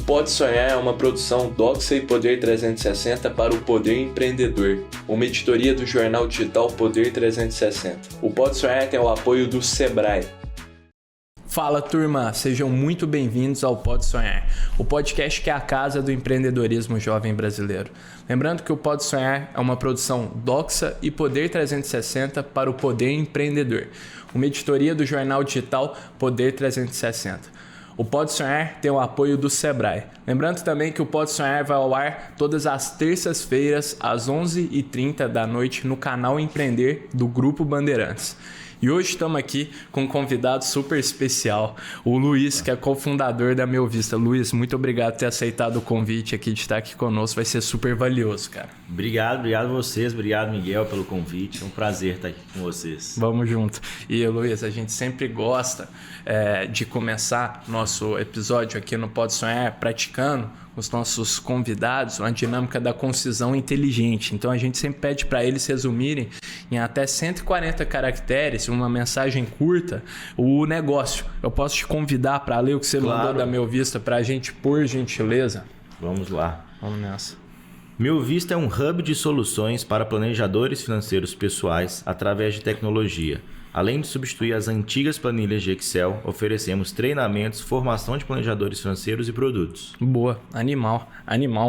Pode Sonhar é uma produção Doxa e Poder 360 para o Poder Empreendedor, uma editoria do jornal digital Poder 360. O Pode Sonhar tem o apoio do Sebrae. Fala turma, sejam muito bem-vindos ao Pode Sonhar, o podcast que é a casa do empreendedorismo jovem brasileiro. Lembrando que o Pode Sonhar é uma produção Doxa e Poder 360 para o Poder Empreendedor, uma editoria do jornal digital Poder 360. O Pode Sonhar tem o apoio do Sebrae. Lembrando também que o Pode Sonhar vai ao ar todas as terças-feiras às 11h30 da noite no canal Empreender do Grupo Bandeirantes. E hoje estamos aqui com um convidado super especial, o Luiz, que é cofundador da Meu Vista. Luiz, muito obrigado por ter aceitado o convite aqui de estar aqui conosco, vai ser super valioso, cara. Obrigado a vocês, obrigado Miguel pelo convite, é um prazer estar aqui com vocês. Vamos junto. E Luiz, a gente sempre gosta de começar nosso episódio aqui no Pode Sonhar praticando os nossos convidados uma dinâmica da concisão inteligente. Então a gente sempre pede para eles resumirem em até 140 caracteres, uma mensagem curta, o negócio. Eu posso te convidar para ler o que você mandou da Meu Vista para a gente, por gentileza? Vamos lá. Vamos nessa. Meu Vista é um hub de soluções para planejadores financeiros pessoais através de tecnologia. Além de substituir as antigas planilhas de Excel, oferecemos treinamentos, formação de planejadores financeiros e produtos. Boa, animal,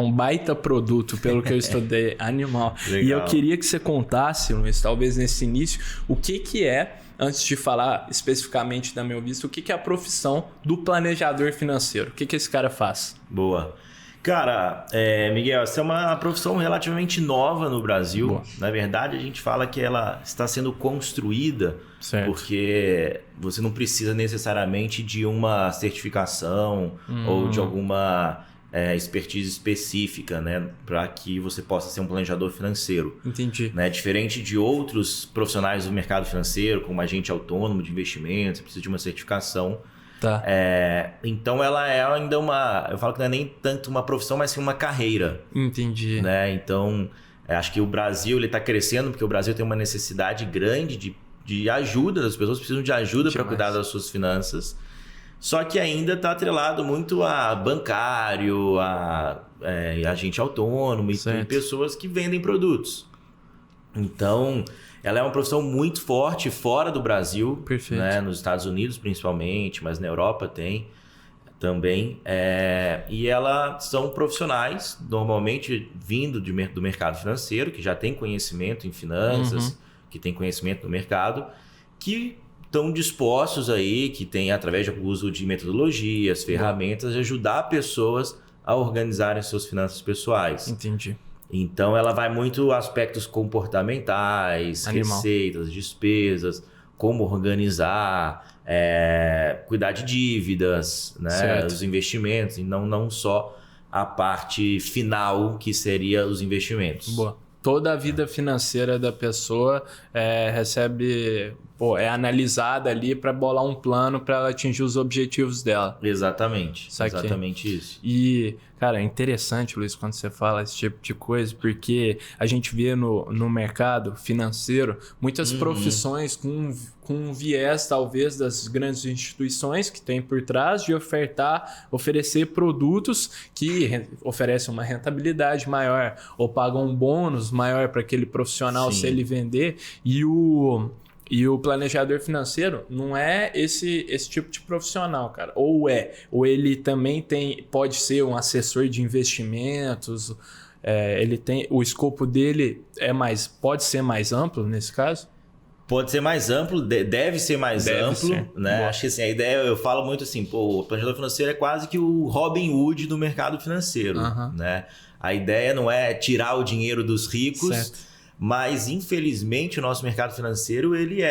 um baita produto, pelo que eu estudei, animal. Legal. E eu queria que você contasse, Luiz, talvez nesse início, o que é, antes de falar especificamente da Meu Vista, o que é a profissão do planejador financeiro? O que esse cara faz? Boa. Cara, Miguel, essa é uma profissão relativamente nova no Brasil. Boa. Na verdade, a gente fala que ela está sendo construída, certo, porque você não precisa necessariamente de uma certificação ou de alguma expertise específica, né, para que você possa ser um planejador financeiro. Entendi. Né? Diferente de outros profissionais do mercado financeiro, como agente autônomo de investimentos, você precisa de uma certificação. Tá. Então ela é ainda eu falo que não é nem tanto uma profissão, mas sim uma carreira. Entendi. Né? Então, acho que o Brasil está crescendo, porque o Brasil tem uma necessidade grande de ajuda, as pessoas precisam de ajuda para cuidar das suas finanças. Só que ainda está atrelado muito a bancário, a agente autônomo e pessoas que vendem produtos. Então, ela é uma profissão muito forte fora do Brasil, né? Nos Estados Unidos principalmente, mas na Europa tem também. E elas são profissionais, normalmente vindo do mercado financeiro, que já tem conhecimento em finanças, que tem conhecimento no mercado, que estão dispostos aí, que tem através do uso de metodologias, ferramentas, de ajudar pessoas a organizarem suas finanças pessoais. Entendi. Então, ela vai muito aspectos comportamentais, receitas, despesas, como organizar, cuidar de dívidas, né, os investimentos, e não só a parte final, que seria os investimentos. Boa. Toda a vida financeira da pessoa recebe, é analisada ali para bolar um plano para ela atingir os objetivos dela. Exatamente. Saquei. Exatamente isso. E, cara, é interessante, Luiz, quando você fala esse tipo de coisa, porque a gente vê no mercado financeiro muitas profissões com um viés, talvez, das grandes instituições que tem por trás de oferecer produtos que oferecem uma rentabilidade maior ou pagam um bônus maior para aquele profissional se ele vender. E o planejador financeiro não é esse tipo de profissional, cara. Ou ele também pode ser um assessor de investimentos. O escopo dele pode ser mais amplo nesse caso? Pode ser mais amplo, deve ser mais amplo, né? Acho que assim, a ideia, eu falo muito assim, o planejador financeiro é quase que o Robin Hood do mercado financeiro, né? A ideia não é tirar o dinheiro dos ricos, mas infelizmente o nosso mercado financeiro, ele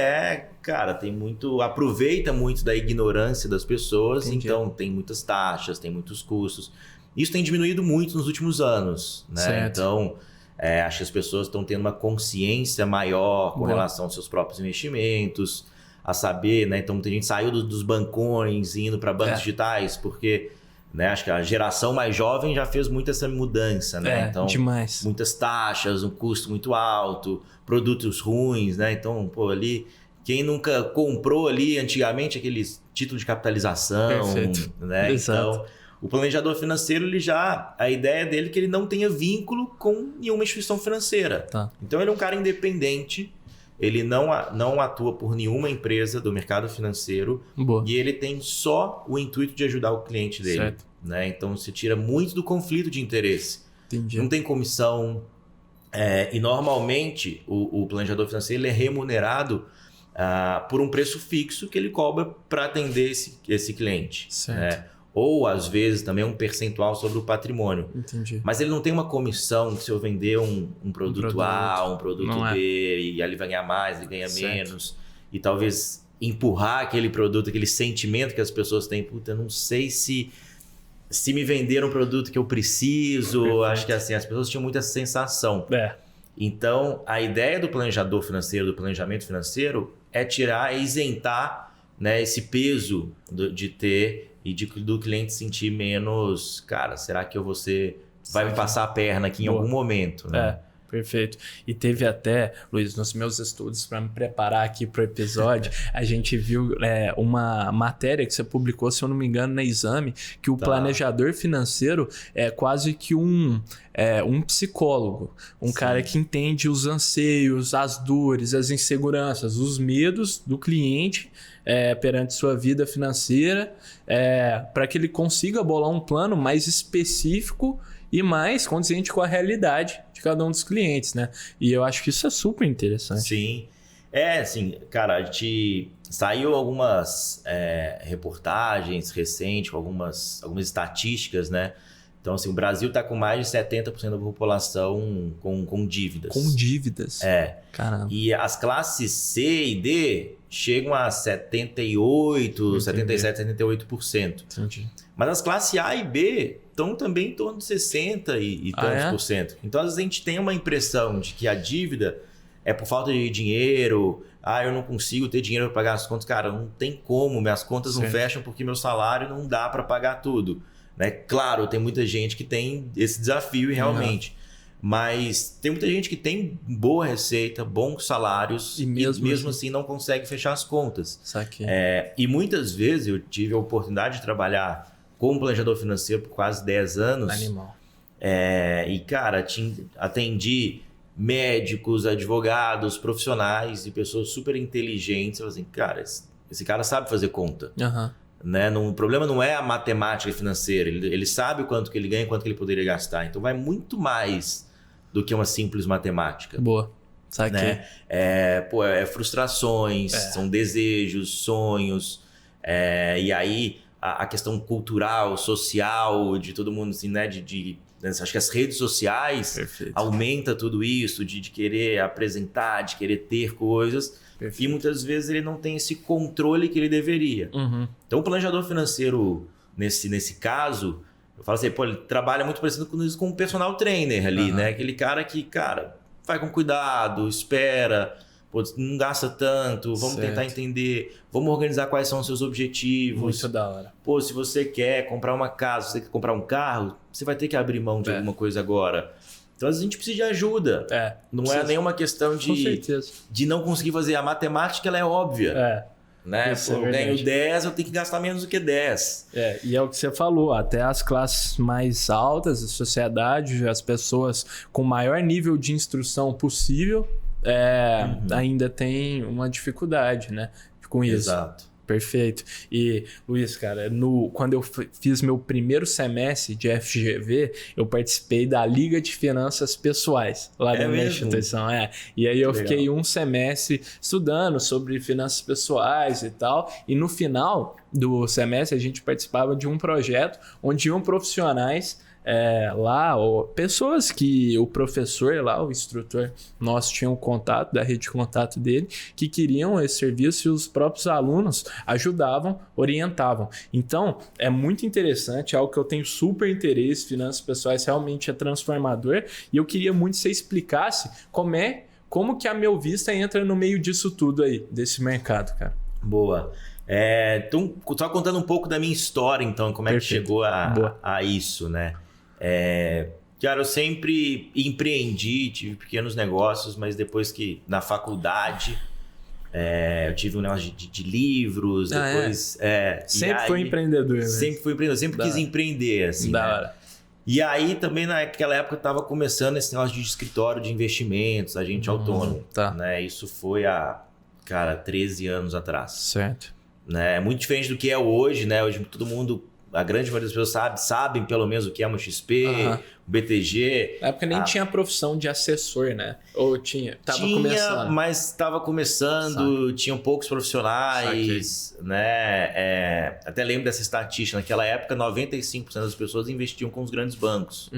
aproveita muito da ignorância das pessoas. Entendi. Então tem muitas taxas, tem muitos custos. Isso tem diminuído muito nos últimos anos, né? Então, acho que as pessoas estão tendo uma consciência maior com relação aos seus próprios investimentos, a saber, né? Então, muita gente saiu dos bancões indo para bancos digitais, porque, né, acho que a geração mais jovem já fez muito essa mudança, né? Então, demais. Muitas taxas, um custo muito alto, produtos ruins, né? Então, ali, quem nunca comprou ali antigamente aqueles títulos de capitalização, né? Exato. Então, O planejador financeiro, a ideia dele é que ele não tenha vínculo com nenhuma instituição financeira. Tá. Então ele é um cara independente, ele não atua por nenhuma empresa do mercado financeiro. Boa. E ele tem só o intuito de ajudar o cliente dele. Certo. Né? Então se tira muito do conflito de interesse. Entendi. Não tem comissão. E normalmente o planejador financeiro ele é remunerado por um preço fixo que ele cobra para atender esse cliente. Certo. Né? Ou às vezes também um percentual sobre o patrimônio. Entendi. Mas ele não tem uma comissão que se eu vender um produto A, um produto B, e ele vai ganhar mais, ele ganha menos. E talvez empurrar aquele produto, aquele sentimento que as pessoas têm. Puta, eu não sei se me vender um produto que eu preciso. Perfeito. Acho que assim, as pessoas tinham muita sensação. Então, a ideia do planejador financeiro, do planejamento financeiro, é isentar, né, esse peso de ter e do cliente sentir menos, cara, será que vai me passar a perna aqui em algum momento? Né? Perfeito. E teve até, Luiz, nos meus estudos para me preparar aqui para o episódio, a gente viu uma matéria que você publicou, se eu não me engano, na Exame, que o planejador financeiro é quase que um psicólogo, cara que entende os anseios, as dores, as inseguranças, os medos do cliente perante sua vida financeira, para que ele consiga bolar um plano mais específico e mais condizente com a realidade de cada um dos clientes, né? E eu acho que isso é super interessante. Sim. Assim, cara, a gente saiu algumas reportagens recentes, com algumas estatísticas, né? Então, assim, o Brasil está com mais de 70% da população com dívidas. Com dívidas? Caramba. E as classes C e D chegam a 78%, 77%, 78%. Entendi. Mas as classes A e B estão também em torno de 60% e tantos por cento. Então, às vezes a gente tem uma impressão de que a dívida é por falta de dinheiro. Eu não consigo ter dinheiro para pagar as contas. Cara, não tem como. Minhas contas não fecham porque meu salário não dá para pagar tudo. Né? Claro, tem muita gente que tem esse desafio realmente. Mas tem muita gente que tem boa receita, bons salários e mesmo assim não consegue fechar as contas. E muitas vezes eu tive a oportunidade de trabalhar como planejador financeiro por quase 10 anos. Animal. E, cara, atendi médicos, advogados, profissionais e pessoas super inteligentes. Assim, cara, esse cara sabe fazer conta. Né? O problema não é a matemática financeira. Ele sabe o quanto que ele ganha e quanto que ele poderia gastar. Então vai muito mais do que uma simples matemática. Boa. Né? Frustrações, são desejos, sonhos. E aí a questão cultural, social, de todo mundo, assim, né? Acho que as redes sociais aumenta tudo isso, de querer apresentar, de querer ter coisas. E muitas vezes ele não tem esse controle que ele deveria. Então o planejador financeiro, nesse caso, eu falo assim, ele trabalha muito parecido com um personal trainer ali, né? Aquele cara que, vai com cuidado, espera, não gasta tanto, vamos tentar entender, vamos organizar quais são os seus objetivos. Muito da hora. Se você quer comprar uma casa, se você quer comprar um carro, você vai ter que abrir mão de alguma coisa agora. Então, a gente precisa de ajuda. Não é nenhuma questão de não conseguir fazer. A matemática, ela é óbvia. Né? Eu ganho 10, eu tenho que gastar menos do que 10. E é o que você falou. Até as classes mais altas da sociedade, as pessoas com maior nível de instrução possível, ainda tem uma dificuldade, né, com isso. Exato. Perfeito. E, Luiz, cara, quando eu fiz meu primeiro semestre de FGV, eu participei da Liga de Finanças Pessoais, lá da minha instituição. E aí eu fiquei um semestre estudando sobre finanças pessoais e tal. E no final do semestre, a gente participava de um projeto onde iam profissionais lá, pessoas que o professor lá, o instrutor nosso tinha um contato, da rede de contato dele, que queriam esse serviço e os próprios alunos ajudavam, orientavam. Então, é muito interessante, é algo que eu tenho super interesse, finanças pessoais realmente é transformador, e eu queria muito que você explicasse como que a Meu Vista entra no meio disso tudo aí, desse mercado, cara. Boa. Então, só contando um pouco da minha história, então, como que chegou a isso, né? Cara, eu sempre empreendi, tive pequenos negócios, mas depois que na faculdade Eu tive um negócio de livros, depois... Sempre foi empreendedor, né? Sempre fui empreendedor, sempre quis empreender, assim, Da né? hora. E aí também naquela época eu tava começando esse negócio de escritório de investimentos, agente autônomo, tá. né? Isso foi há, 13 anos atrás. Certo. Né? É muito diferente do que é hoje, né? Hoje todo mundo, a grande maioria das pessoas sabem pelo menos o que é uma XP, o BTG. Na época nem tinha a profissão de assessor, né? Ou tinha? Tava tinha, começando. mas estava começando, tinham poucos profissionais, né? Até lembro dessa estatística, naquela época 95% das pessoas investiam com os grandes bancos.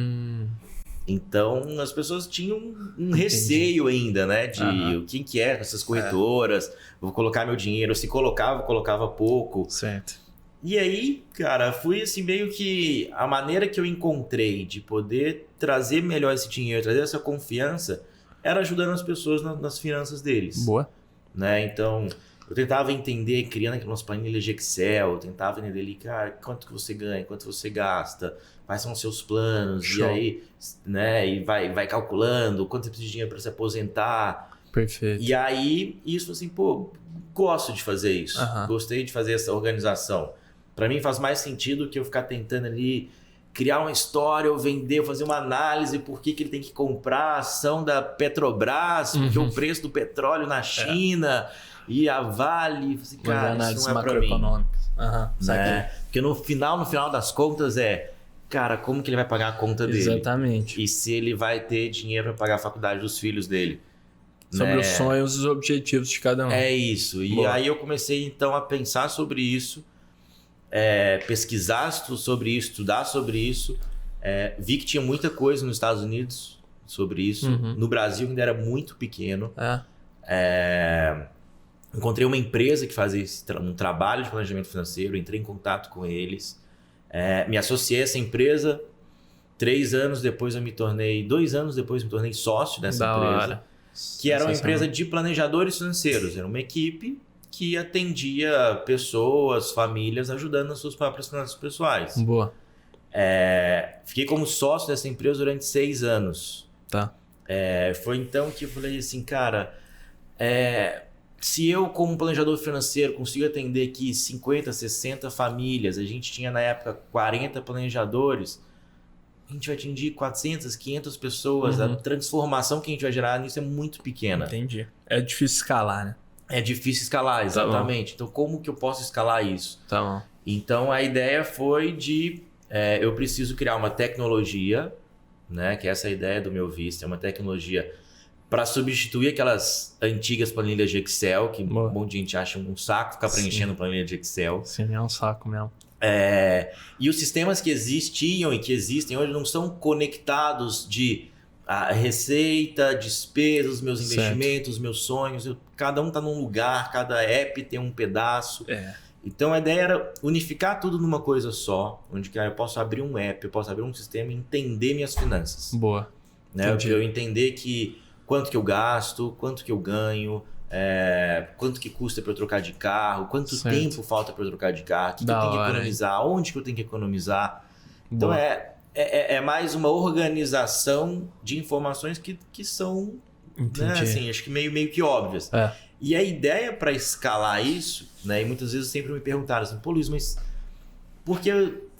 Então as pessoas tinham um receio ainda, né? De o que é essas corretoras, vou colocar meu dinheiro, se colocava pouco. Certo. E aí, cara, fui assim meio que a maneira que eu encontrei de poder trazer melhor esse dinheiro, trazer essa confiança, era ajudando as pessoas nas finanças deles. Boa. Né? Então, eu tentava entender, criando aquelas planilhas de Excel, eu tentava entender ali, cara, quanto que você ganha, quanto você gasta, quais são os seus planos, Show. e aí, né, e vai calculando quanto você precisa de dinheiro para se aposentar. Perfeito. E aí, isso assim, pô, gosto de fazer isso, gostei de fazer essa organização. Para mim faz mais sentido que eu ficar tentando ali criar uma história, ou vender, ou fazer uma análise por que ele tem que comprar a ação da Petrobras, porque o preço do petróleo na China e a Vale, assim, cara, isso não é para mim. Né? Porque no final das contas cara, como que ele vai pagar a conta dele? Exatamente. E se ele vai ter dinheiro para pagar a faculdade dos filhos dele? Sobre os sonhos e os objetivos de cada um. É isso. E aí eu comecei então a pensar sobre isso, pesquisar sobre isso, estudar sobre isso. Vi que tinha muita coisa nos Estados Unidos sobre isso. No Brasil ainda era muito pequeno. Encontrei uma empresa que fazia um trabalho de planejamento financeiro, entrei em contato com eles. Me associei a essa empresa. 2 anos depois me tornei sócio dessa empresa. Que era uma empresa de planejadores financeiros. Era uma equipe que atendia pessoas, famílias, ajudando nas suas próprias finanças pessoais. Boa. Fiquei como sócio dessa empresa durante 6 anos. Tá. Foi então que eu falei assim, cara, se eu como planejador financeiro consigo atender aqui 50, 60 famílias, a gente tinha na época 40 planejadores, a gente vai atingir 400, 500 pessoas, a transformação que a gente vai gerar nisso é muito pequena. Entendi. É difícil escalar, né? É difícil escalar, exatamente. Então, como que eu posso escalar isso? Tá bom. Então, a ideia foi de... eu preciso criar uma tecnologia, né? Que é essa ideia do meu Vista, é uma tecnologia para substituir aquelas antigas planilhas de Excel, que um monte de gente acha um saco ficar preenchendo planilha de Excel. Sim, é um saco mesmo. E os sistemas que existiam e que existem hoje não são conectados de receita, despesas, meus investimentos, meus sonhos. Cada um está num lugar, cada app tem um pedaço. Então a ideia era unificar tudo numa coisa só, onde eu posso abrir um app, eu posso abrir um sistema e entender minhas finanças. Boa. Né? Eu entender quanto que eu gasto, quanto que eu ganho, quanto que custa para eu trocar de carro, quanto tempo falta para eu trocar de carro, o que eu tenho que economizar, onde que eu tenho que economizar. Então é mais uma organização de informações que são, né, assim, acho que meio que óbvias. E a ideia para escalar isso, né, e muitas vezes sempre me perguntaram assim, pô Luiz, mas por que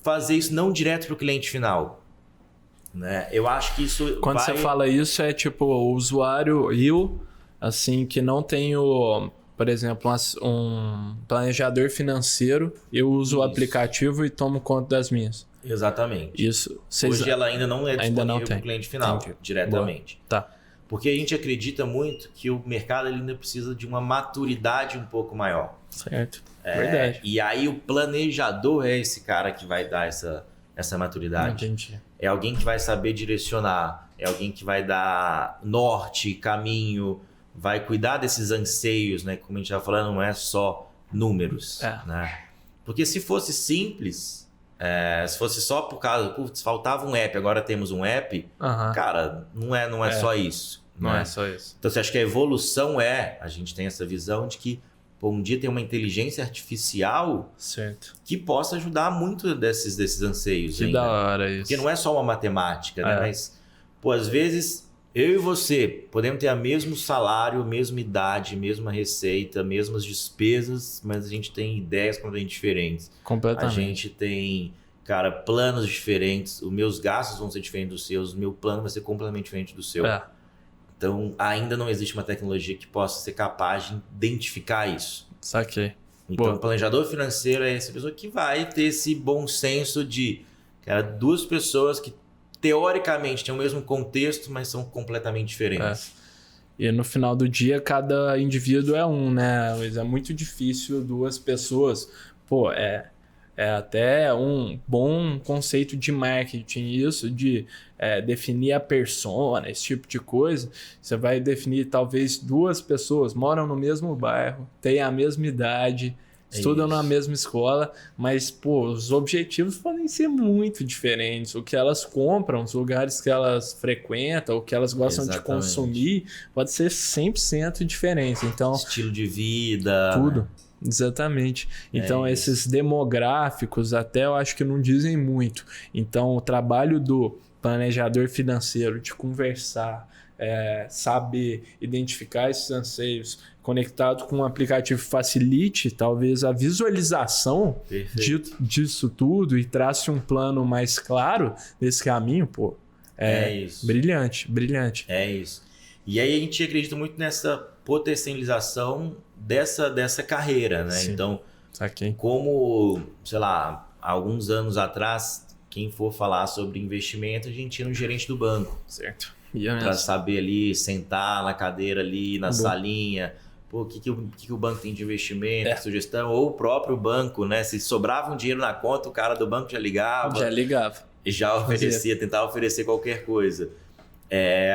fazer isso não direto para o cliente final? Né? Eu acho que isso Quando você fala isso, é tipo o usuário, assim, que não tenho, por exemplo, um planejador financeiro, eu uso o aplicativo e tomo conta das minhas. Exatamente. Isso. Hoje ela ainda não é disponível para o cliente final, diretamente. Boa. Tá. Porque a gente acredita muito que o mercado ele ainda precisa de uma maturidade um pouco maior. Certo. Verdade. E aí o planejador é esse cara que vai dar essa maturidade. Entendi. É alguém que vai saber direcionar, é alguém que vai dar norte, caminho, vai cuidar desses anseios, né? Como a gente estava falando, não é só números. Né? Porque se fosse simples, se fosse só por causa, faltava um app, agora temos um app, cara, não é só isso. Não é só isso. Então você acha que a evolução a gente tem essa visão de que um dia tem uma inteligência artificial que possa ajudar muito desses anseios. Que ainda. Da hora isso. Porque não é só uma matemática, né? Mas, às vezes eu e você podemos ter o mesmo salário, mesma idade, mesma receita, mesmas despesas, mas a gente tem ideias completamente diferentes. Completamente. A gente tem, cara, planos diferentes. Os meus gastos vão ser diferentes dos seus, o meu plano vai ser completamente diferente do seu. Então, ainda não existe uma tecnologia que possa ser capaz de identificar isso. Saquei. Então, o planejador financeiro é essa pessoa que vai ter esse bom senso de, cara, duas pessoas que teoricamente têm o mesmo contexto, mas são completamente diferentes. E no final do dia, cada indivíduo é um, né? Mas é muito difícil duas pessoas. Pô, é até um bom conceito de marketing isso, de definir a persona, esse tipo de coisa. Você vai definir talvez duas pessoas, moram no mesmo bairro, têm a mesma idade, estudam na mesma escola, mas pô, os objetivos podem ser muito diferentes. O que elas compram, os lugares que elas frequentam, o que elas gostam de consumir, pode ser 100% diferente. Então, estilo de vida, tudo. Né? Exatamente. Então, esses demográficos até eu acho que não dizem muito. Então, o trabalho do planejador financeiro de conversar, saber identificar esses anseios, conectado com um aplicativo facilite talvez a visualização disso tudo e trace um plano mais claro desse caminho, pô, isso. Brilhante. É isso. E aí a gente acredita muito nessa potencialização dessa carreira, né? Sim. Então, Saquei. como, sei lá, alguns anos atrás, quem for falar sobre investimento, a gente ia no gerente do banco. Certo. Para saber ali, sentar na cadeira ali, na salinha, pô, o que o banco tem de investimento, sugestão, ou o próprio banco, né? Se sobrava um dinheiro na conta, o cara do banco já ligava. E já oferecia, tentava oferecer qualquer coisa.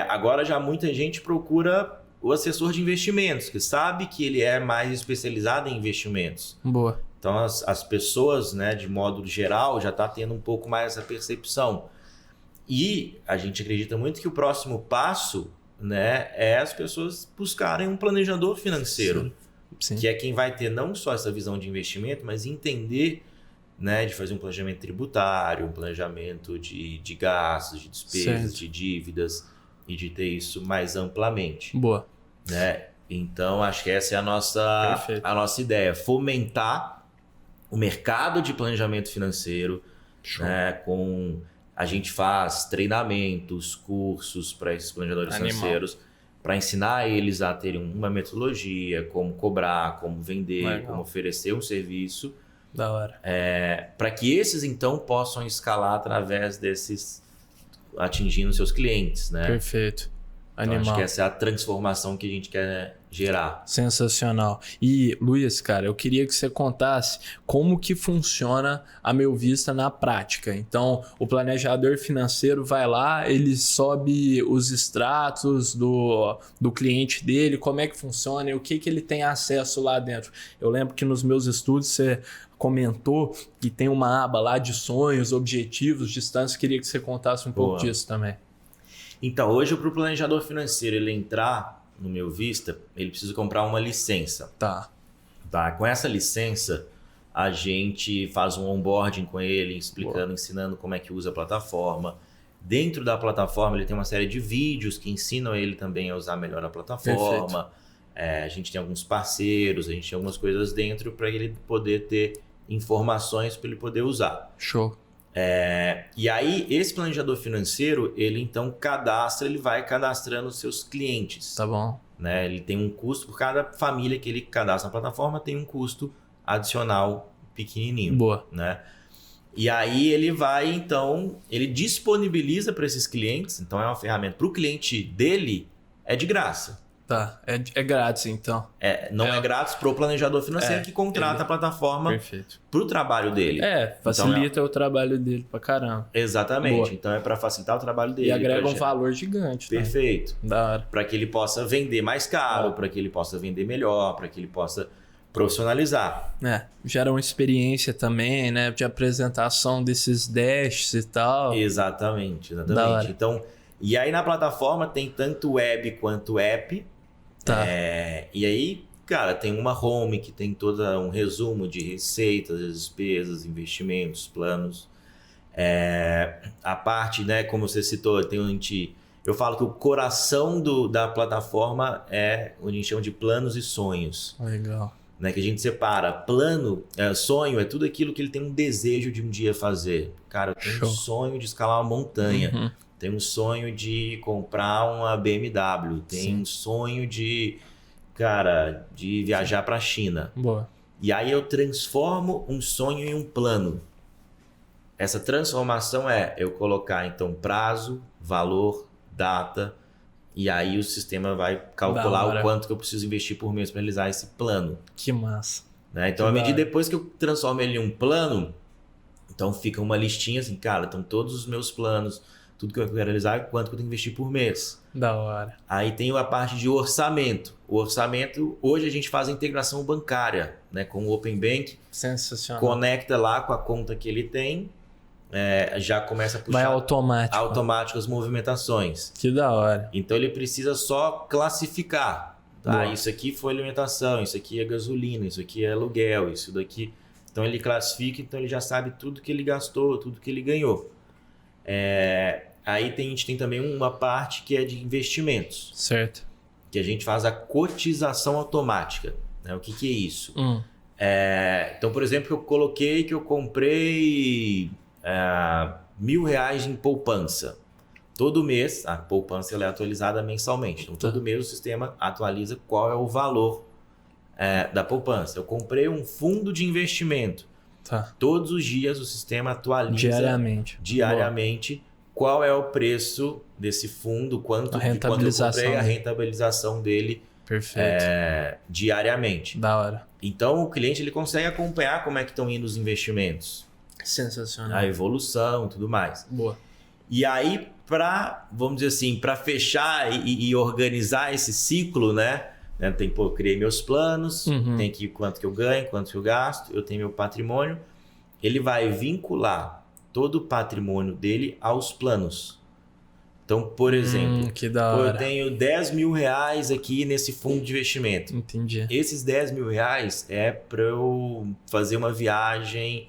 Agora já muita gente procura o assessor de investimentos, que sabe que ele é mais especializado em investimentos. Boa. Então as pessoas, né, de modo geral, já tá tendo um pouco mais essa percepção. E a gente acredita muito que o próximo passo, né, é as pessoas buscarem um planejador financeiro. Sim. Que é quem vai ter não só essa visão de investimento, mas entender, né, de fazer um planejamento tributário, um planejamento de gastos, de despesas, de dívidas, e de ter isso mais amplamente. Boa. Né? Então, acho que essa é a nossa ideia. Fomentar o mercado de planejamento financeiro, né, a gente faz treinamentos, cursos para esses planejadores financeiros, para ensinar eles a terem uma metodologia, como cobrar, como vender, como oferecer um serviço. Da hora. Para que esses, então, possam escalar através desses, atingindo seus clientes, né? Perfeito. Animal. Então, acho que essa é a transformação que a gente quer gerar. Sensacional. E, Luiz, cara, eu queria que você contasse como que funciona, a meu vista, na prática. Então, o planejador financeiro vai lá, ele sobe os extratos do cliente dele, como é que funciona e o que ele tem acesso lá dentro. Eu lembro que nos meus estudos você comentou que tem uma aba lá de sonhos, objetivos, distâncias. Queria que você contasse um pouco disso também. Então, hoje, para o planejador financeiro ele entrar no Meu Vista, ele precisa comprar uma licença. Tá. Com essa licença, a gente faz um onboarding com ele, explicando, ensinando como é que usa a plataforma. Dentro da plataforma, ele tem uma série de vídeos que ensinam ele também a usar melhor a plataforma. A gente tem alguns parceiros, a gente tem algumas coisas dentro para ele poder ter informações para ele poder usar. Show. E aí, esse planejador financeiro, ele então ele vai cadastrando os seus clientes. Tá bom. Né? Ele tem um custo, por cada família que ele cadastra na plataforma, tem um custo adicional pequenininho. Boa. Né? E aí ele vai, então, ele disponibiliza para esses clientes, então é uma ferramenta para o cliente dele, é de graça. Tá, é grátis então. Não é grátis para o planejador financeiro que contrata a plataforma para o trabalho dele. Facilita o trabalho dele pra caramba. Exatamente, Boa. Então é para facilitar o trabalho dele. E agrega um valor gigante. Perfeito. Né? Da hora. Para que ele possa vender mais caro, para que ele possa vender melhor, para que ele possa profissionalizar. Gera uma experiência também, né? De apresentação desses dashes e tal. Exatamente. Da hora. Então, e aí na plataforma tem tanto web quanto app. Tá. E aí, cara, tem uma home que tem todo um resumo de receitas, despesas, investimentos, planos. A parte, né, como você citou, a gente Eu falo que o coração da plataforma é o que a gente chama de planos e sonhos. Legal. Né? Que a gente separa. Plano, sonho, é tudo aquilo que ele tem um desejo de um dia fazer. Cara, eu tenho um sonho de escalar uma montanha. Tenho um sonho de comprar uma BMW. Tenho um sonho de viajar para a China. Boa. E aí eu transformo um sonho em um plano. Essa transformação é eu colocar, então, prazo, valor, data, e aí o sistema vai calcular o quanto que eu preciso investir por mês para realizar esse plano. Que massa. Né? Então, à medida depois que eu transformo ele em um plano, então fica uma listinha assim, cara, então todos os meus planos, tudo que eu quero realizar, quanto que eu tenho que investir por mês. Da hora. Aí tem a parte de orçamento. O orçamento, hoje a gente faz a integração bancária, né, com o Open Bank. Sensacional. Conecta lá com a conta que ele tem. Já começa a puxar vai automático as movimentações. Que da hora. Então ele precisa só classificar. Tá? Isso aqui foi alimentação, isso aqui é gasolina, isso aqui é aluguel, isso daqui. Então ele classifica, então ele já sabe tudo que ele gastou, tudo que ele ganhou. Aí a gente tem também uma parte que é de investimentos. Certo. Que a gente faz a cotização automática. Né? O que é isso? Então, por exemplo, eu coloquei que eu comprei R$1.000 em poupança. Todo mês, a poupança ela é atualizada mensalmente. Então, todo mês o sistema atualiza qual é o valor da poupança. Eu comprei um fundo de investimento. Todos os dias o sistema atualiza diariamente qual é o preço desse fundo, quanto eu comprei, a rentabilização dele. Perfeito. Diariamente. Da hora. Então, o cliente ele consegue acompanhar como é que estão indo os investimentos. Sensacional. A evolução e tudo mais. Boa. E aí, vamos dizer assim, para fechar e organizar esse ciclo, né? Eu criei meus planos, tem aqui quanto que eu ganho, quanto que eu gasto, eu tenho meu patrimônio. Ele vai vincular todo o patrimônio dele aos planos. Então, por exemplo, que da hora. Eu tenho R$10.000 aqui nesse fundo de investimento. Entendi. Esses R$10.000 é para eu fazer uma viagem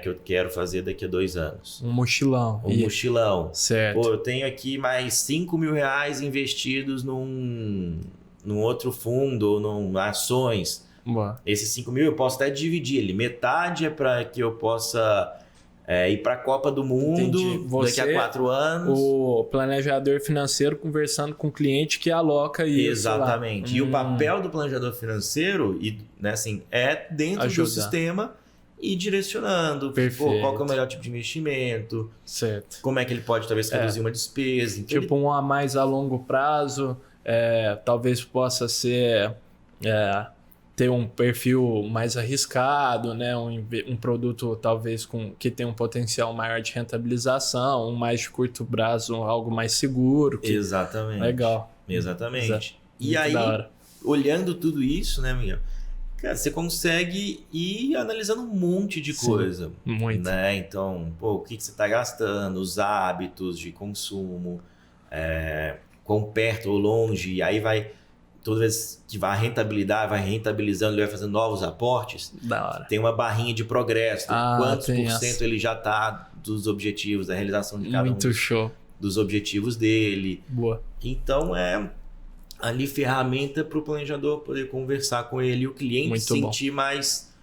que eu quero fazer daqui a 2 anos. Um mochilão. Mochilão. Certo. Eu tenho aqui mais R$5.000 investidos num outro fundo ou num ações. Boa. Esses 5 mil eu posso até dividir ele. Metade é para que eu possa ir para a Copa do Mundo daqui a 4 anos. O planejador financeiro conversando com o cliente que aloca isso. Exatamente. E o papel do planejador financeiro é dentro do sistema e direcionando. Qual que é o melhor tipo de investimento. Certo. Como é que ele pode talvez reduzir uma despesa. Então, tipo um a mais a longo prazo. Talvez possa ser... ter um perfil mais arriscado, né? Um produto talvez que tenha um potencial maior de rentabilização, um mais de curto prazo, algo mais seguro. Exatamente. Legal. Exatamente. E aí, olhando tudo isso, né, Miguel? Cara, você consegue ir analisando um monte de coisa. Muito. Né? Então, o que você está gastando, os hábitos de consumo, quão perto ou longe, e aí toda vez que vai rentabilizando, ele vai fazendo novos aportes. Da hora. Tem uma barrinha de progresso, quantos por cento ele já está dos objetivos, da realização de cada dos objetivos dele. Boa. Então, ali ferramenta para o planejador poder conversar com ele e o cliente muito sentir bom. Mais...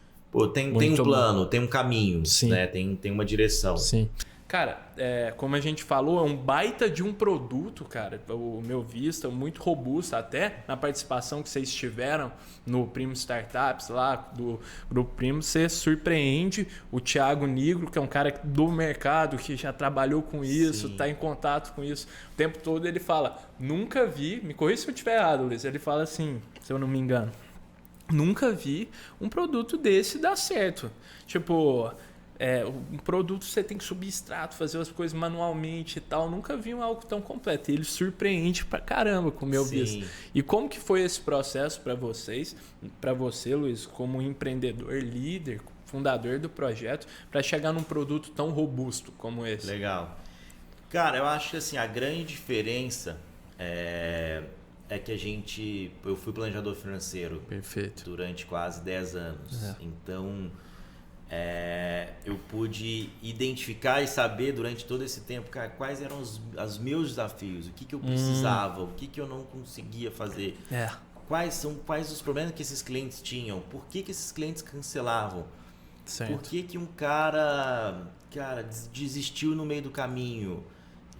tem um plano, tem um caminho, né? Tem uma direção. Sim. Cara, como a gente falou, é um baita de um produto, cara. O meu visto é muito robusto, até na participação que vocês tiveram no Primo Startups, lá do Grupo Primo, você surpreende o Thiago Nigro, que é um cara do mercado, que já trabalhou com isso, está em contato com isso. O tempo todo ele fala, nunca vi, me corrija se eu estiver errado, Luiz, ele fala assim, se eu não me engano, nunca vi um produto desse dar certo. Tipo... um produto você tem que subir extrato, fazer as coisas manualmente e tal. Nunca vi algo tão completo. E ele surpreende pra caramba com o meu visto. E como que foi esse processo para vocês, para você, Luiz, como empreendedor, líder, fundador do projeto, para chegar num produto tão robusto como esse? Legal. Cara, eu acho que assim, a grande diferença é que eu fui planejador financeiro. Perfeito. Durante quase 10 anos. Então... eu pude identificar e saber durante todo esse tempo, cara, quais eram os meus desafios, o que eu precisava, o que eu não conseguia fazer. Quais os problemas que esses clientes tinham, por que esses clientes cancelavam, certo. por que um cara desistiu no meio do caminho.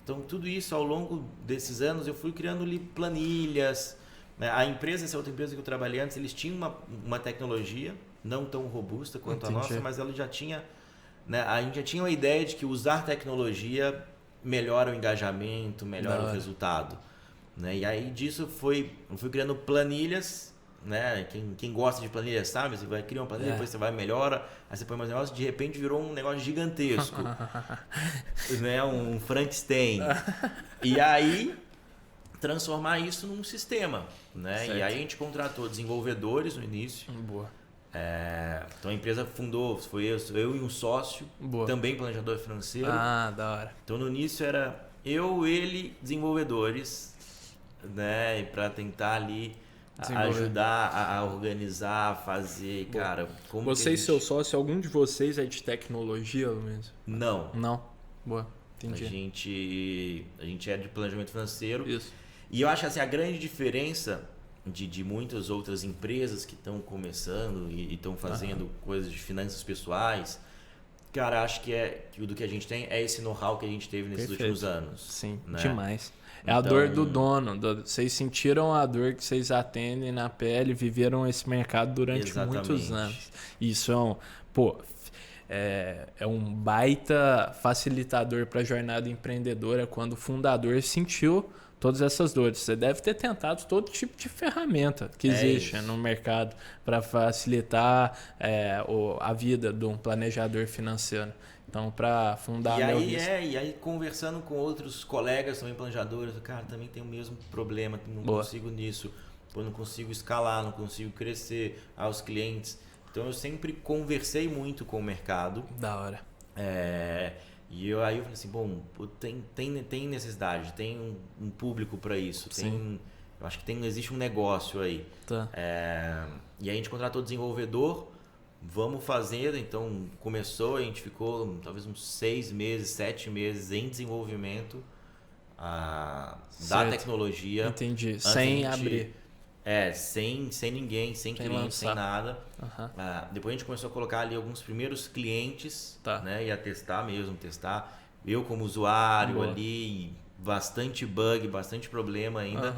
Então, tudo isso ao longo desses anos eu fui criando planilhas. A empresa, essa outra empresa que eu trabalhei antes, eles tinham uma tecnologia não tão robusta quanto a nossa, mas ela já tinha, né, a gente já tinha uma ideia de que usar tecnologia melhora o engajamento, melhora o resultado. Né? E aí disso eu fui criando planilhas, né? Quem gosta de planilha sabe, você vai criar uma planilha, depois você vai melhora, aí você põe mais negócio, de repente virou um negócio gigantesco. Né? Um Frankenstein. E aí transformar isso num sistema, né? E aí a gente contratou desenvolvedores no início. Boa. Então a empresa fundou, foi eu e um sócio, também planejador financeiro. Da hora. Então no início era ele, desenvolvedores, né? Para tentar ali ajudar a organizar, a fazer, cara. Como você e seu sócio, algum de vocês é de tecnologia, Luiz? Não. Boa, entendi. A gente é de planejamento financeiro. Isso. E eu acho assim, a grande diferença de muitas outras empresas que estão começando e estão fazendo coisas de finanças pessoais, cara, acho que do que a gente tem é esse know-how que a gente teve nesses últimos anos. Sim, né? demais. É a dor do dono. Vocês sentiram a dor que vocês atendem na pele, viveram esse mercado durante muitos anos. Isso é um baita facilitador para a jornada empreendedora quando o fundador sentiu todas essas dores. Você deve ter tentado todo tipo de ferramenta que existe no mercado para facilitar a vida de um planejador financeiro. Então, para fundar e aí conversando com outros colegas também planejadores, cara, também tem o mesmo problema, não consigo nisso, não consigo escalar, não consigo crescer aos clientes. Então eu sempre conversei muito com o mercado. Da hora. E aí eu falei assim, tem necessidade, tem um público para isso, eu acho que existe um negócio aí. Tá. E aí a gente contratou desenvolvedor, vamos fazer, então começou, a gente ficou talvez uns 6 meses, 7 meses em desenvolvimento da tecnologia. Entendi, sem abrir. Sem ninguém, sem cliente, sem nada. Depois a gente começou a colocar ali alguns primeiros clientes, né? E a testar. Eu como usuário ali, bastante bug, bastante problema ainda,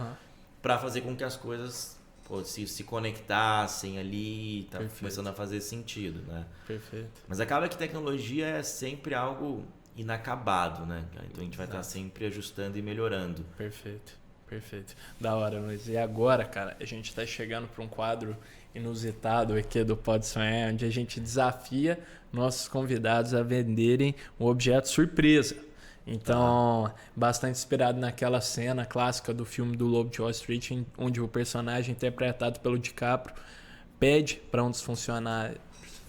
para fazer com que as coisas se conectassem ali, tá começando a fazer sentido, né? Perfeito. Mas acaba que tecnologia é sempre algo inacabado, né? Então a gente vai estar sempre ajustando e melhorando. Perfeito. Da hora, Luiz. E agora, cara, a gente está chegando para um quadro inusitado aqui do Pode Sonhar, onde a gente desafia nossos convidados a venderem um objeto surpresa. Então, bastante inspirado naquela cena clássica do filme do Lobo de Wall Street, onde o personagem interpretado pelo DiCaprio pede para um dos funcionários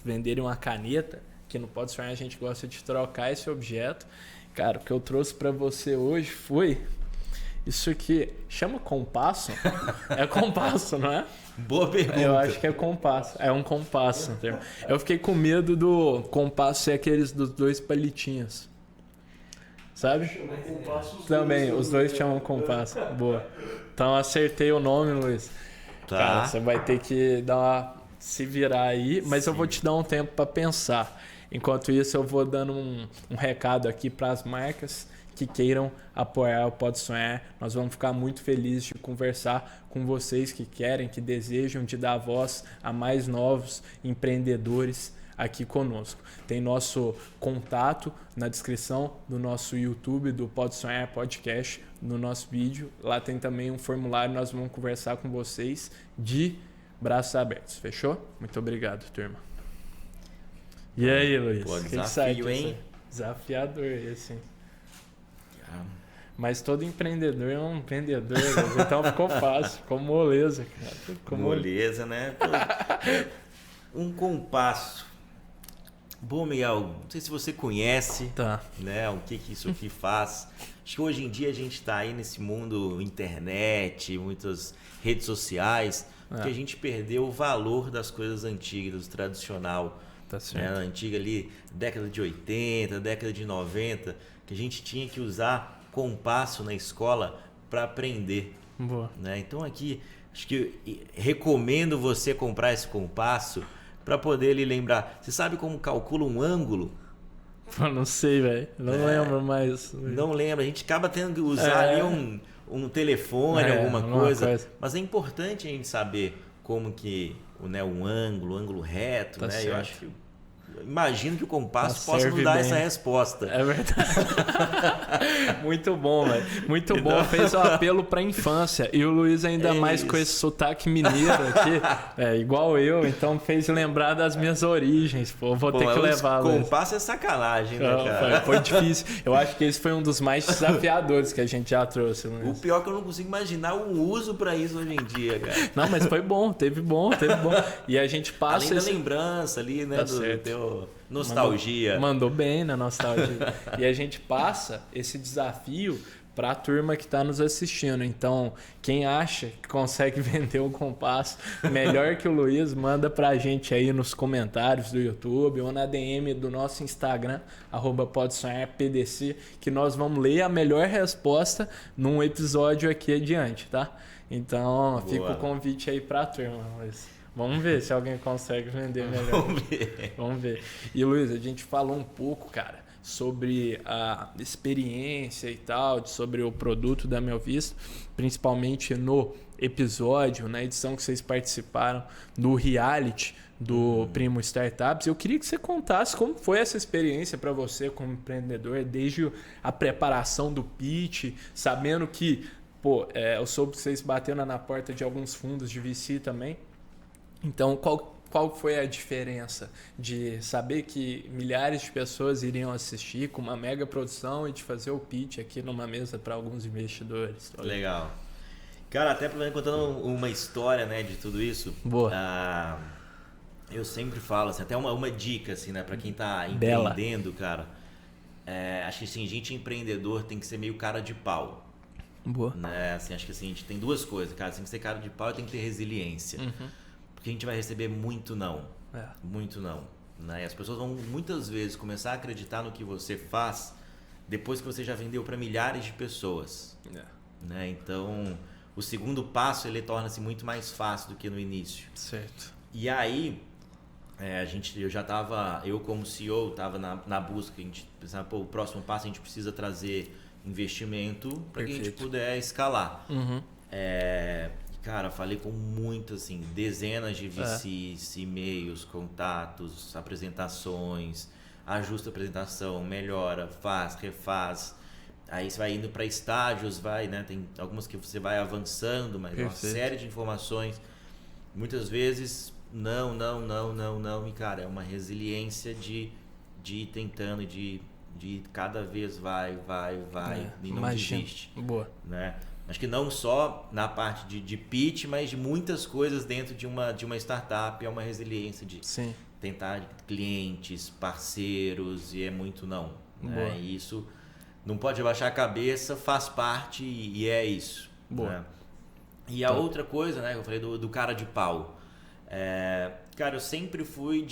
venderem uma caneta, que no Pode Sonhar a gente gosta de trocar esse objeto. Cara, o que eu trouxe para você hoje foi isso aqui. Chama compasso? É compasso, não é? Boa pergunta. Eu acho que é compasso. É um compasso. Eu fiquei com medo do compasso ser aqueles dos 2 palitinhos. Sabe? Também, os dois chamam compasso. Boa. Então acertei o nome, Luiz. Cara, você vai ter que se virar aí, mas eu vou te dar um tempo para pensar. Enquanto isso, eu vou dando um recado aqui para as marcas que queiram apoiar o Pode Sonhar. Nós vamos ficar muito felizes de conversar com vocês que querem, que desejam de dar voz a mais novos empreendedores aqui conosco. Tem nosso contato na descrição do nosso YouTube, do Pode Sonhar Podcast, no nosso vídeo. Lá tem também um formulário, nós vamos conversar com vocês de braços abertos. Fechou? Muito obrigado, turma. E aí, Luiz? Desafio, hein? Desafiador esse, hein? Mas todo empreendedor é um empreendedor, então ficou fácil, ficou moleza, cara. Moleza, né? Um compasso. Bom, Miguel, não sei se você conhece, né, o que isso aqui faz. Acho que hoje em dia a gente está aí nesse mundo internet, muitas redes sociais, que a gente perdeu o valor das coisas antigas, do tradicional. Tá né? certo. Na antiga ali, década de 80, década de 90, que a gente tinha que usar compasso na escola para aprender. Boa. Né? Então aqui, acho que recomendo você comprar esse compasso para poder lhe lembrar. Você sabe como calcula um ângulo? Pô, não sei, velho. Não lembro mais. Não lembra. A gente acaba tendo que usar ali um telefone, alguma coisa. Mas é importante a gente saber como que um ângulo reto, Tá né? certo. Eu acho que imagino que o compasso possa serve nos dar bem. essa resposta. É verdade. Muito bom, velho. Muito bom. Fez o apelo pra infância. E o Luiz ainda mais com esse sotaque mineiro aqui, igual eu, então fez lembrar das minhas origens. Pô, vou ter que levar. O compasso é sacanagem, né, cara? Foi difícil. Eu acho que esse foi um dos mais desafiadores que a gente já trouxe, Luiz. O pior é que eu não consigo imaginar o uso pra isso hoje em dia, cara. Não, mas foi bom, teve bom. E a gente passa... Além da lembrança ali, né, Tá do certo. teu nostalgia. Mandou bem na nostalgia. E a gente passa esse desafio para a turma que está nos assistindo. Então, quem acha que consegue vender um compasso melhor que o Luiz, manda para a gente aí nos comentários do YouTube ou na DM do nosso Instagram, @podesonharpdc, que nós vamos ler a melhor resposta num episódio aqui adiante, tá? Então, Boa. fica o convite aí para a turma, Luiz. Vamos ver se alguém consegue vender melhor. Vamos ver. E Luiz, a gente falou um pouco, cara, sobre a experiência e tal, sobre o produto da Meu Visto, principalmente no episódio, na edição que vocês participaram do reality do Primo Startups. Eu queria que você contasse como foi essa experiência para você como empreendedor, desde a preparação do pitch, sabendo que, eu soube que vocês bateram na porta de alguns fundos de VC também. Então, qual foi a diferença de saber que milhares de pessoas iriam assistir com uma mega produção e de fazer o pitch aqui numa mesa para alguns investidores? Legal. Cara, até contando uma história, né, de tudo isso. Boa. Eu sempre falo, assim, até uma dica, assim, né, para quem tá empreendendo, cara. Acho que assim, gente empreendedor tem que ser meio cara de pau. Boa. Né? Assim, acho que assim, a gente tem duas coisas, cara. Tem que ser cara de pau e tem que ter resiliência. Porque a gente vai receber muito não. Muito não. Né? E as pessoas vão muitas vezes começar a acreditar no que você faz depois que você já vendeu para milhares de pessoas. Né? Então, o segundo passo ele torna-se muito mais fácil do que no início. Certo. E aí, eu como CEO estava na busca, a gente pensava, o próximo passo a gente precisa trazer investimento para que a gente puder escalar. Cara, falei com muitas, assim, dezenas de VCs, e-mails, contatos, apresentações, ajusta a apresentação, melhora, faz, refaz. Aí você vai indo para estágios, né? Tem algumas que você vai avançando, mas uma série de informações. Muitas vezes, não. E, cara, é uma resiliência de ir tentando, de cada vez vai e não desiste. Boa. Né? Acho que não só na parte de pitch, mas de muitas coisas dentro de uma startup. É uma resiliência de tentar clientes, parceiros, e é muito não. Né? E isso não pode abaixar a cabeça, faz parte e é isso. Boa. Né? E a outra coisa, né, que eu falei do cara de pau. Cara, eu sempre fui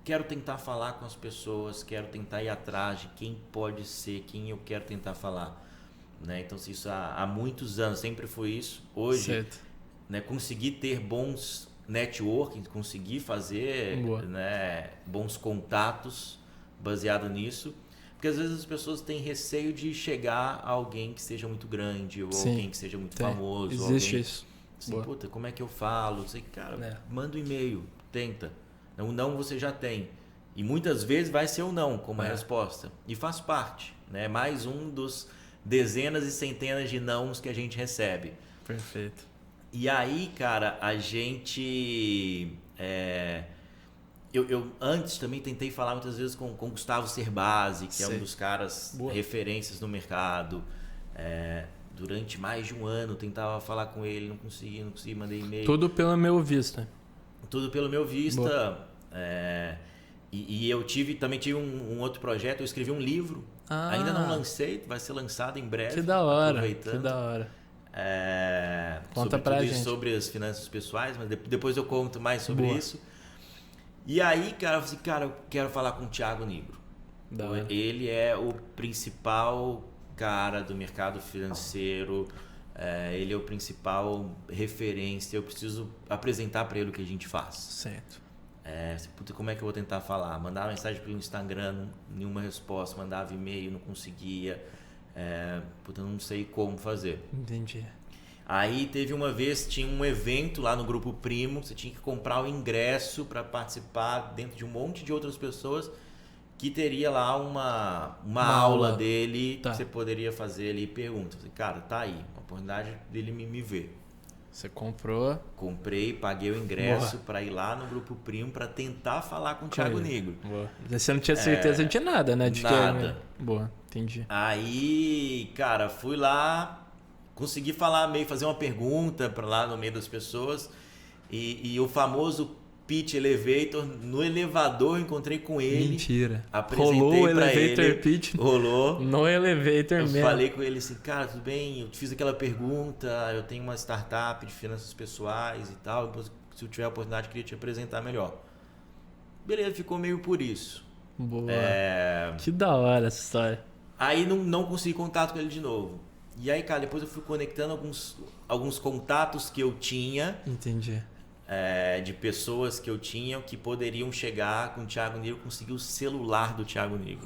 quero tentar falar com as pessoas, quero tentar ir atrás de quem pode ser, quem eu quero tentar falar. Né? Então, isso há muitos anos sempre foi isso. Hoje, né, conseguir ter bons networking, conseguir fazer, né, bons contatos baseado nisso. Porque às vezes as pessoas têm receio de chegar a alguém que seja muito grande ou alguém que seja muito famoso. Existe isso. Assim, puta, como é que eu falo? Sei, cara, manda um e-mail, tenta. Não você já tem. E muitas vezes vai ser um não como a resposta. E faz parte. Né? Mais um dos dezenas e centenas de nãos que a gente recebe. Perfeito. E aí, cara, a gente... Eu antes também tentei falar muitas vezes com Gustavo Cerbasi, que é um dos caras referências no mercado. Durante mais de um ano tentava falar com ele, não consegui, mandei e-mail. Tudo pelo Meu Vista. Tudo pelo Meu Vista. E eu também tive um outro projeto, eu escrevi um livro. Ainda não lancei, vai ser lançado em breve. Que da hora, Conta pra gente. Sobre as finanças pessoais, mas depois eu conto mais sobre isso. E aí, cara, eu falei assim, cara, eu quero falar com o Thiago Nigro. Ele é o principal cara do mercado financeiro, ele é o principal referência, eu preciso apresentar para ele o que a gente faz. Certo. Puta, como é que eu vou tentar falar? Mandava mensagem pelo Instagram, nenhuma resposta, mandava e-mail, não conseguia. Puta, não sei como fazer. Entendi. Aí teve uma vez, tinha um evento lá no Grupo Primo, você tinha que comprar o ingresso para participar dentro de um monte de outras pessoas que teria lá uma aula dele que você poderia fazer ali perguntas. Falei, cara, tá aí, uma oportunidade dele me ver. Você comprou? Comprei, paguei o ingresso para ir lá no Grupo Primo para tentar falar com o Thiago Nigro. Boa. Você não tinha certeza de nada, né? Nada. Boa, entendi. Aí, cara, fui lá, consegui falar fazer uma pergunta para lá no meio das pessoas e o famoso pitch elevator, no elevador encontrei com ele. Mentira. Apresentei rolou o pra elevator ele. pitch? Rolou. No elevator eu mesmo. Falei com ele assim, cara, tudo bem? Eu te fiz aquela pergunta, eu tenho uma startup de finanças pessoais e tal, se eu tiver a oportunidade, queria te apresentar melhor. Beleza, ficou meio por isso. Boa. Que da hora essa história. Aí não consegui contato com ele de novo. E aí, cara, depois eu fui conectando alguns contatos que eu tinha. Entendi. De pessoas que eu tinha que poderiam chegar com o Thiago Nigro, conseguir o celular do Thiago Nigro,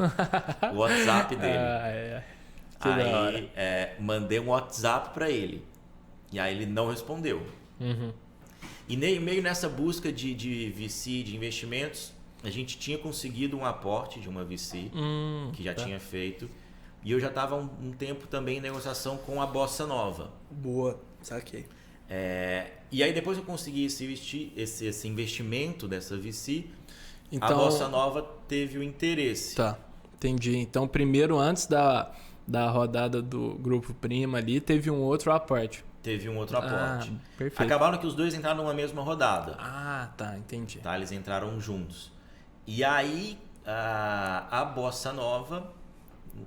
o WhatsApp dele. Que aí da hora. Mandei um WhatsApp para ele e aí ele não respondeu. Uhum. E meio nessa busca de VC, de investimentos, a gente tinha conseguido um aporte de uma VC que já tinha feito e eu já estava um tempo também em negociação com a Bossa Nova. Boa, saquei. E aí depois eu consegui esse investimento dessa VC, então, a Bossa Nova teve o interesse. Tá, entendi. Então primeiro, antes da rodada do Grupo Prima ali, teve um outro aporte. Teve um outro aporte. Perfeito. Acabaram que os dois entraram numa mesma rodada. Tá, entendi. Tá, eles entraram juntos. E aí a Bossa Nova,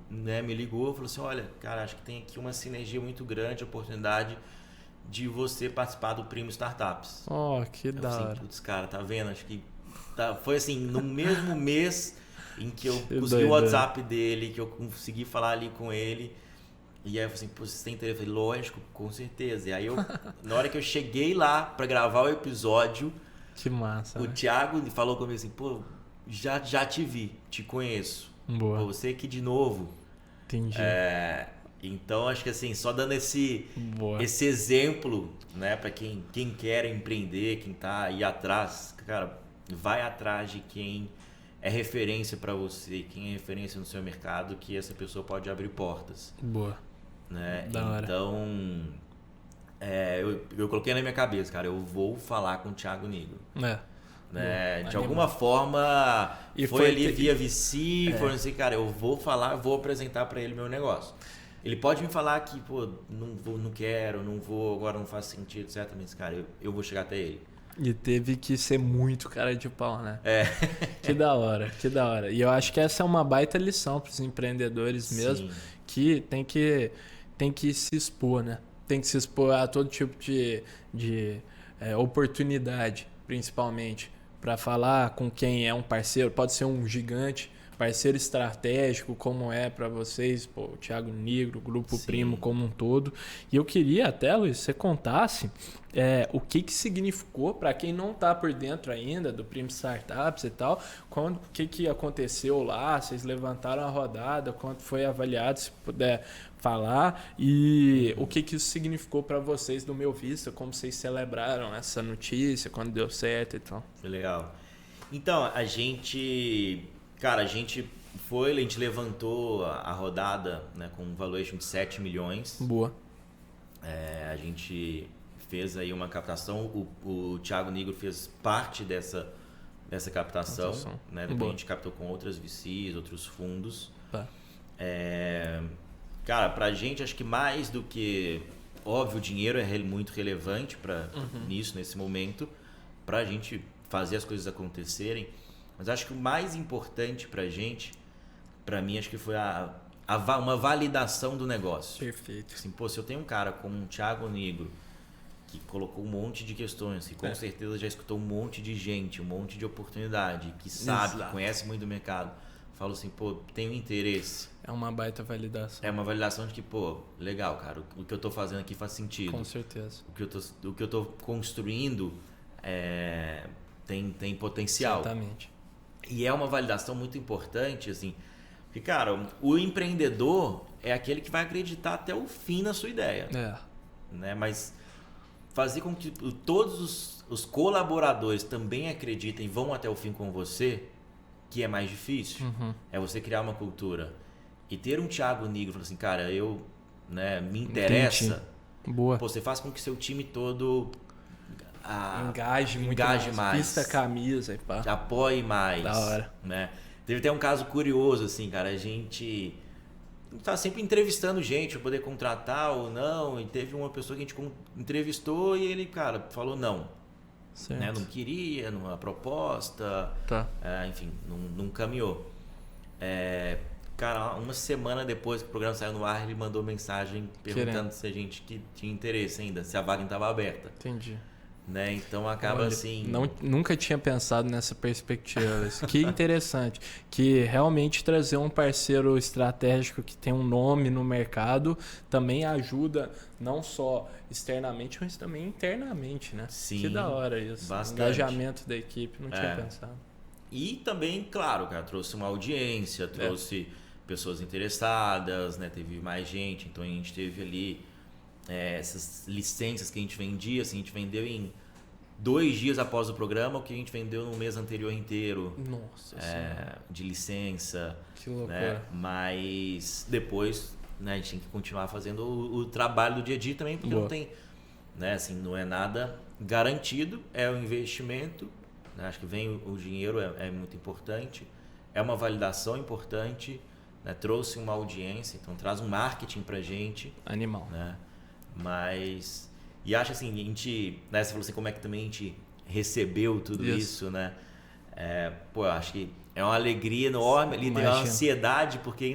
né, me ligou e falou assim, olha, cara, acho que tem aqui uma sinergia muito grande, oportunidade de você participar do Primo Startups. Que da hora. Putz, cara, tá vendo? Acho que foi assim, no mesmo mês em que eu consegui o WhatsApp dele, que eu consegui falar ali com ele. E aí eu falei assim, pô, você tem interesse? Eu falei, lógico, com certeza. E aí na hora que eu cheguei lá pra gravar o episódio, que massa. O Thiago falou comigo assim, pô, já te vi, te conheço. Boa. Pô, você aqui de novo. Entendi. Então acho que assim, só dando esse exemplo, né, para quem quer empreender, quem tá aí atrás, cara, vai atrás de quem é referência para você, quem é referência no seu mercado, que essa pessoa pode abrir portas. Boa. Né? Da hora. Então, eu coloquei na minha cabeça, cara, eu vou falar com o Thiago Nigro. Né? De alguma forma, foi ali via VC, foi assim, cara, eu vou falar, vou apresentar para ele meu negócio. Ele pode me falar que, pô, não quero, não vou, agora não faz sentido, certo? Mas, cara, eu vou chegar até ele. E teve que ser muito cara de pau, né? Que da hora, que da hora. E eu acho que essa é uma baita lição para os empreendedores mesmo, que tem que se expor, né? Tem que se expor a todo tipo de oportunidade, principalmente, para falar com quem é um parceiro. Pode ser um gigante, parceiro estratégico, como é para vocês, pô, o Thiago Nigro, o Grupo Primo como um todo. E eu queria até, Luiz, você contasse o que significou para quem não está por dentro ainda do Primo Startups e tal, o que aconteceu lá, vocês levantaram a rodada, quanto foi avaliado, se puder falar, e o que isso significou para vocês do Meu Vista, como vocês celebraram essa notícia, quando deu certo e tal. Foi legal. Então, a gente levantou a rodada, né, com um valuation de 7 milhões. Boa. A gente fez aí uma captação, o Thiago Nigro fez parte dessa captação, né? Depois a gente captou com outras VCs, outros fundos. Tá. Cara, pra gente, acho que mais do que... Óbvio, o dinheiro é muito relevante nesse momento, pra gente fazer as coisas acontecerem. Mas acho que o mais importante pra gente, pra mim, acho que foi uma validação do negócio. Perfeito. Assim, pô, se eu tenho um cara como um Thiago Nigro, que colocou um monte de questões, que com certeza já escutou um monte de gente, um monte de oportunidade, que sabe, que conhece muito o mercado, fala assim, pô, tenho interesse. É uma baita validação. É uma validação de que, pô, legal, cara, o que eu tô fazendo aqui faz sentido. Com certeza. O que eu tô construindo tem potencial. Exatamente. E é uma validação muito importante, assim, porque, cara, o empreendedor é aquele que vai acreditar até o fim na sua ideia. Né? Mas fazer com que todos os colaboradores também acreditem e vão até o fim com você, que é mais difícil, é você criar uma cultura. E ter um Thiago Nigro, falando assim, cara, me interessa. Boa. Pô, você faz com que seu time todo engaje mais. Vista a camisa e pá. Apoie mais. Da hora. Né? Teve até um caso curioso, assim, cara, a gente tá sempre entrevistando gente para poder contratar ou não, e teve uma pessoa que a gente entrevistou e ele, cara, falou não. Né? Não queria, numa proposta, enfim, não caminhou. Cara, uma semana depois que o programa saiu no ar, ele mandou mensagem perguntando se a gente tinha interesse ainda, se a vaga estava aberta. Entendi. Né? Então acaba assim... Nunca tinha pensado nessa perspectiva. Que interessante. Que realmente trazer um parceiro estratégico que tem um nome no mercado também ajuda não só externamente, mas também internamente, né? Sim, que da hora isso. Bastante. O engajamento da equipe, não tinha pensado. E também, claro, cara, trouxe uma audiência, trouxe pessoas interessadas, né? Teve mais gente, então a gente teve ali essas licenças que a gente vendia, assim, a gente vendeu em 2 dias após o programa o que a gente vendeu no mês anterior inteiro. Nossa de licença. Que loucura. Né? Mas depois, né, a gente tem que continuar fazendo o trabalho do dia a dia também, porque não tem, né, assim, não é nada garantido, é um investimento, né? Acho que vem o dinheiro, é muito importante, é uma validação importante, né? Trouxe uma audiência, então traz um marketing pra gente. Animal. Né? Mas... E acho assim, a gente... Né, você falou assim, como é que também a gente recebeu tudo isso, né? Pô, eu acho que é uma alegria enorme ali, tem uma ansiedade, porque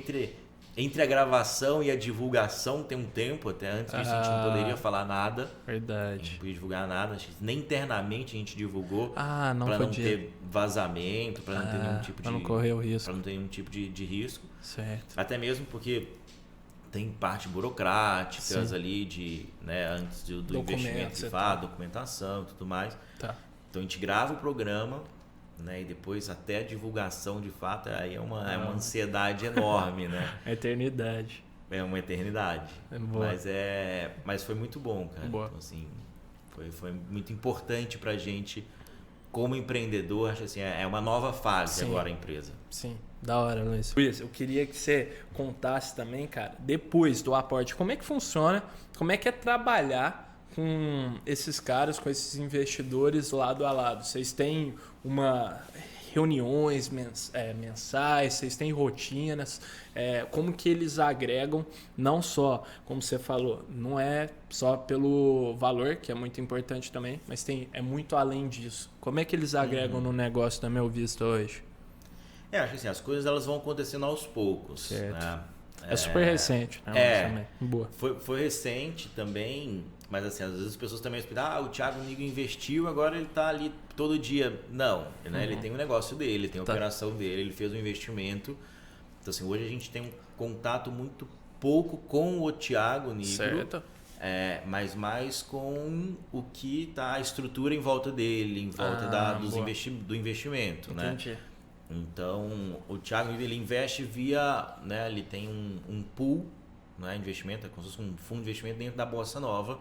entre a gravação e a divulgação tem um tempo, até antes disso a gente não poderia falar nada. Verdade. A gente não podia divulgar nada, nem internamente a gente divulgou para não ter vazamento, para não ter nenhum tipo para não correr o risco. Para não ter nenhum tipo de risco. Certo. Até mesmo porque tem parte burocráticas ali antes do investimento privado, documentação e tudo mais. Então a gente grava o programa, né, e depois até a divulgação de fato aí é uma ansiedade enorme, né? Eternidade. É uma eternidade. Mas foi muito bom, cara. Então, assim, foi muito importante pra gente como empreendedor. Acho assim, é uma nova fase agora a empresa. Sim. Da hora, Luiz. Luiz, eu queria que você contasse também, cara, depois do aporte, como é que funciona, como é que é trabalhar com esses caras, com esses investidores lado a lado. Vocês têm reuniões mensais, vocês têm rotinas, como que eles agregam, não só, como você falou, não é só pelo valor, que é muito importante também, mas é muito além disso. Como é que eles agregam no negócio da Meu Vista hoje? Acho que assim, as coisas elas vão acontecendo aos poucos. Certo. Né? É super recente, né? Boa. Foi recente também, mas assim, às vezes as pessoas também explicam, o Thiago Nigro investiu, agora ele está ali todo dia. Não, né? Ele tem um negócio dele, ele tem a operação dele, ele fez um investimento. Então assim, hoje a gente tem um contato muito pouco com o Thiago Nigro. Certo. Mas mais com o que está a estrutura em volta dele, em volta do investimento. Entendi. Né? Então, o Thiago ele investe via, né, ele tem um pool, né, investimento, é como se fosse um fundo de investimento dentro da Bossa Nova,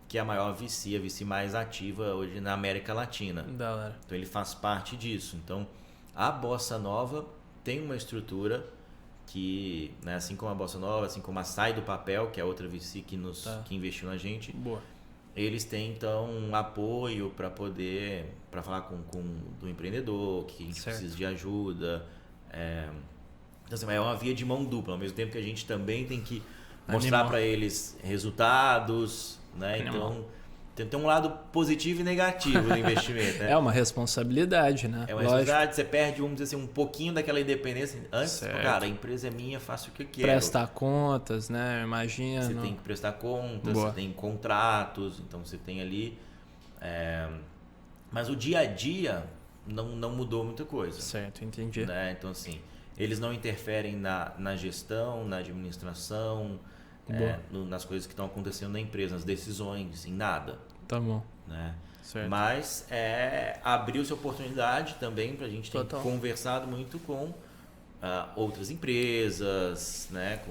que é a maior VC, a VC mais ativa hoje na América Latina. Da hora. Então, ele faz parte disso. Então, a Bossa Nova tem uma estrutura que, né, assim como a Bossa Nova, assim como a Sai do Papel, que é outra VC que investiu na gente. Boa. Eles têm, então, um apoio para falar com do empreendedor, que a gente precisa de ajuda. Então, assim, é uma via de mão dupla, ao mesmo tempo que a gente também tem que mostrar para eles resultados, né? Então, tem um lado positivo e negativo do investimento, né? É uma responsabilidade, né? É uma responsabilidade, você perde, vamos dizer assim, um pouquinho daquela independência. Antes, cara, a empresa é minha, faço o que eu quero. Prestar contas, né? Imagina. Você tem que prestar contas, você tem contratos, então você tem ali... Mas o dia a dia não mudou muita coisa. Certo, entendi. Né? Então, assim, eles não interferem na gestão, na administração, nas coisas que estão acontecendo na empresa, nas decisões, em nada. Tá bom. Né? Certo. Mas abriu-se oportunidade também para a gente ter conversado muito com outras empresas, né?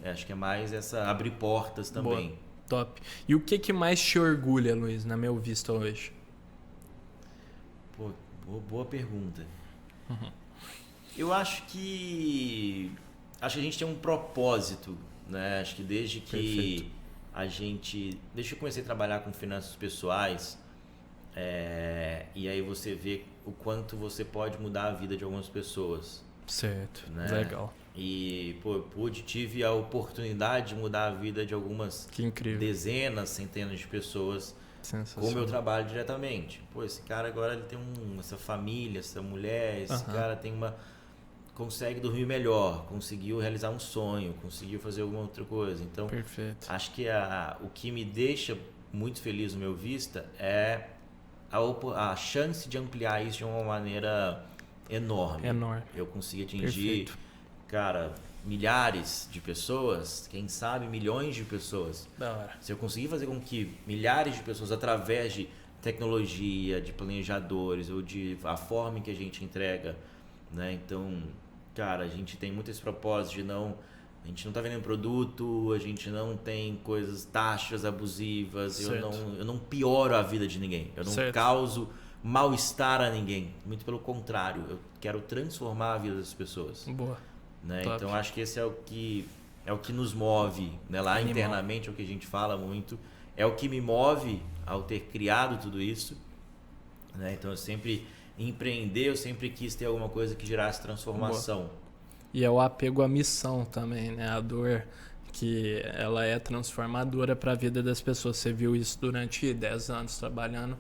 Acho que é mais abrir portas também. Boa. Top. E o que mais te orgulha, Luiz, na meu visto hoje? Pô, boa pergunta. Eu acho que a gente tem um propósito, né? Acho que desde que desde que eu comecei a trabalhar com finanças pessoais, e aí você vê o quanto você pode mudar a vida de algumas pessoas. Certo, né? Legal. E tive a oportunidade de mudar a vida de algumas dezenas, centenas de pessoas com o meu trabalho diretamente. Esse cara agora ele tem essa família, essa mulher, esse cara consegue dormir melhor, conseguiu realizar um sonho, conseguiu fazer alguma outra coisa. Então, perfeito. Acho que o que me deixa muito feliz no meu vista é a chance de ampliar isso de uma maneira enorme. Eu consegui atingir, cara, milhares de pessoas, quem sabe milhões de pessoas. Da hora. Se eu conseguir fazer com que milhares de pessoas, através de tecnologia, de planejadores ou a forma em que a gente entrega, né? Então, cara, a gente tem muito esse propósito de a gente não está vendendo produto, a gente não tem taxas abusivas, eu não pioro a vida de ninguém, eu não causo mal-estar a ninguém, muito pelo contrário, eu quero transformar a vida das pessoas. Boa. Né? Então acho que esse é o que nos move, né? Lá internamente é o que a gente fala muito, é o que me move ao ter criado tudo isso, né? Então eu sempre quis ter alguma coisa que gerasse transformação. Boa. E é o apego à missão também, né? A dor, que ela é transformadora para a vida das pessoas. Você viu isso durante 10 anos trabalhando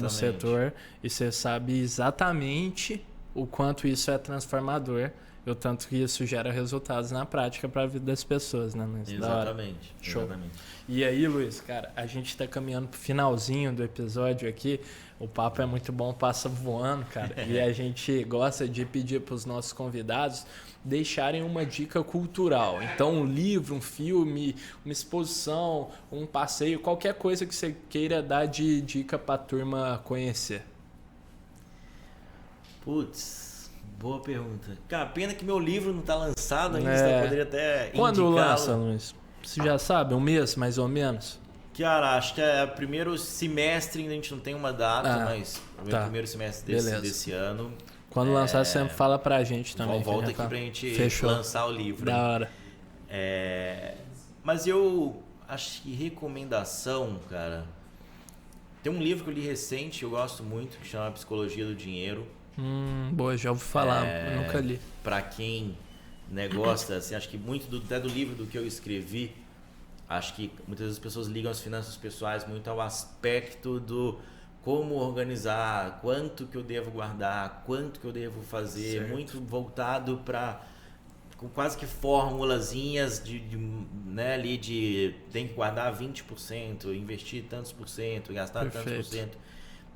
no setor e você sabe exatamente o quanto isso é transformador e o tanto que isso gera resultados na prática para a vida das pessoas, né, Luiz? Exatamente. Show. Exatamente. E aí, Luiz, cara, a gente está caminhando pro finalzinho do episódio aqui. O papo é muito bom, passa voando, cara. E a gente gosta de pedir para os nossos convidados deixarem uma dica cultural. Então, um livro, um filme, uma exposição, um passeio, qualquer coisa que você queira dar de dica para a turma conhecer. Putz, boa pergunta. Cara, pena que meu livro não está lançado ainda, eu poderia até Quando indicá-lo. lança, Luiz? Você já sabe? Um mês, mais ou menos? Cara, acho que é o primeiro semestre, ainda a gente não tem uma data, mas o primeiro semestre desse ano. Quando lançar, sempre fala pra gente também. Volta aqui pra gente lançar o livro. Da hora. Mas eu acho que recomendação, cara... Tem um livro que eu li recente, eu gosto muito, que chama Psicologia do Dinheiro. Boa, já ouvi falar, eu nunca li. Pra quem gosta, assim, acho que muito até do livro do que eu escrevi, acho que muitas vezes as pessoas ligam as finanças pessoais muito ao aspecto do como organizar, quanto que eu devo guardar, quanto que eu devo fazer, muito voltado para quase que formulazinhas ali de tem que guardar 20%, investir tantos por cento, gastar tantos por cento.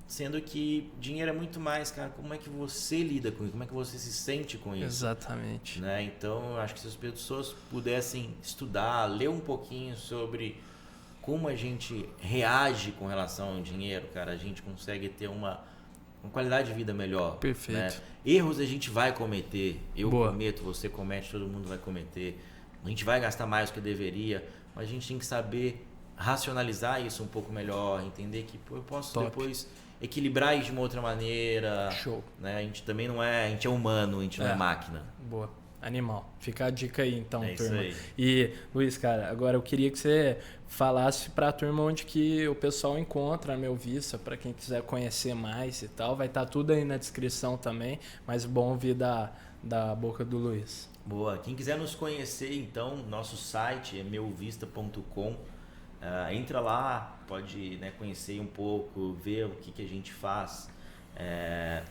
Sendo que dinheiro é muito mais, cara, como é que você lida com isso, como é que você se sente com isso. Exatamente. Né? Então, eu acho que se as pessoas pudessem estudar, ler um pouquinho sobre como a gente reage com relação ao dinheiro, cara, a gente consegue ter uma qualidade de vida melhor. Perfeito. Né? Erros a gente vai cometer, eu cometo, você comete, todo mundo vai cometer. A gente vai gastar mais do que deveria, mas a gente tem que saber racionalizar isso um pouco melhor, entender que eu posso depois equilibrar isso de uma outra maneira. Show. Né? A gente também a gente é humano, a gente não é máquina. Boa. Animal. Fica a dica aí, então, turma. Isso aí. E, Luiz, cara, agora eu queria que você falasse pra turma onde que o pessoal encontra a Meu Vista, para quem quiser conhecer mais e tal. Vai estar tudo aí na descrição também, mas bom ouvir da boca do Luiz. Boa. Quem quiser nos conhecer, então, nosso site é meuvista.com. entra lá, pode, né, conhecer um pouco, ver o que a gente faz,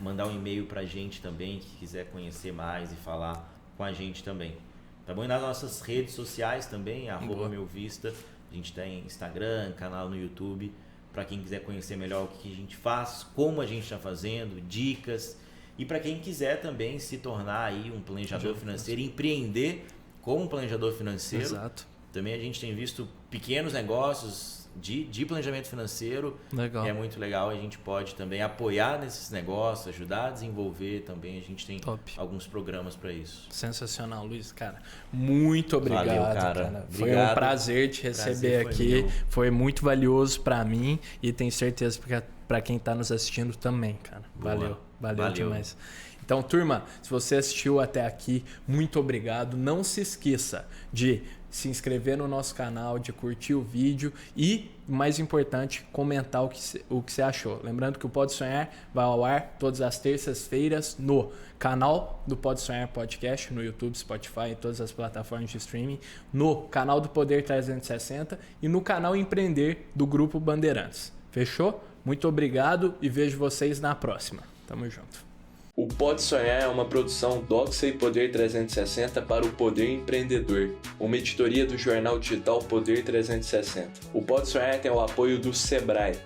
mandar um e-mail pra gente também, que quiser conhecer mais e falar com a gente também. Tá bom? E nas nossas redes sociais também, @meuvista, a gente tem Instagram, canal no YouTube, para quem quiser conhecer melhor o que a gente faz, como a gente está fazendo, dicas. E para quem quiser também se tornar aí um planejador financeiro, empreender como um planejador financeiro. Exato. Também a gente tem visto pequenos negócios de planejamento financeiro. Legal. É muito legal, a gente pode também apoiar nesses negócios, ajudar a desenvolver também. A gente tem alguns programas para isso. Sensacional, Luiz, cara. Muito obrigado, Valeu, cara. Obrigado. Foi um prazer te receber aqui. Foi muito valioso para mim e tenho certeza para quem está nos assistindo também, cara. Valeu demais. Então, turma, se você assistiu até aqui, muito obrigado. Não se esqueça de se inscrever no nosso canal, de curtir o vídeo e, mais importante, comentar o que você achou. Lembrando que o Pode Sonhar vai ao ar todas as terças-feiras no canal do Pode Sonhar Podcast, no YouTube, Spotify e todas as plataformas de streaming, no canal do Poder 360 e no canal Empreender do Grupo Bandeirantes. Fechou? Muito obrigado e vejo vocês na próxima. Tamo junto. O Pode Sonhar é uma produção Doxa e Poder 360 para o Poder Empreendedor, uma editoria do jornal digital Poder 360. O Pode Sonhar tem o apoio do Sebrae.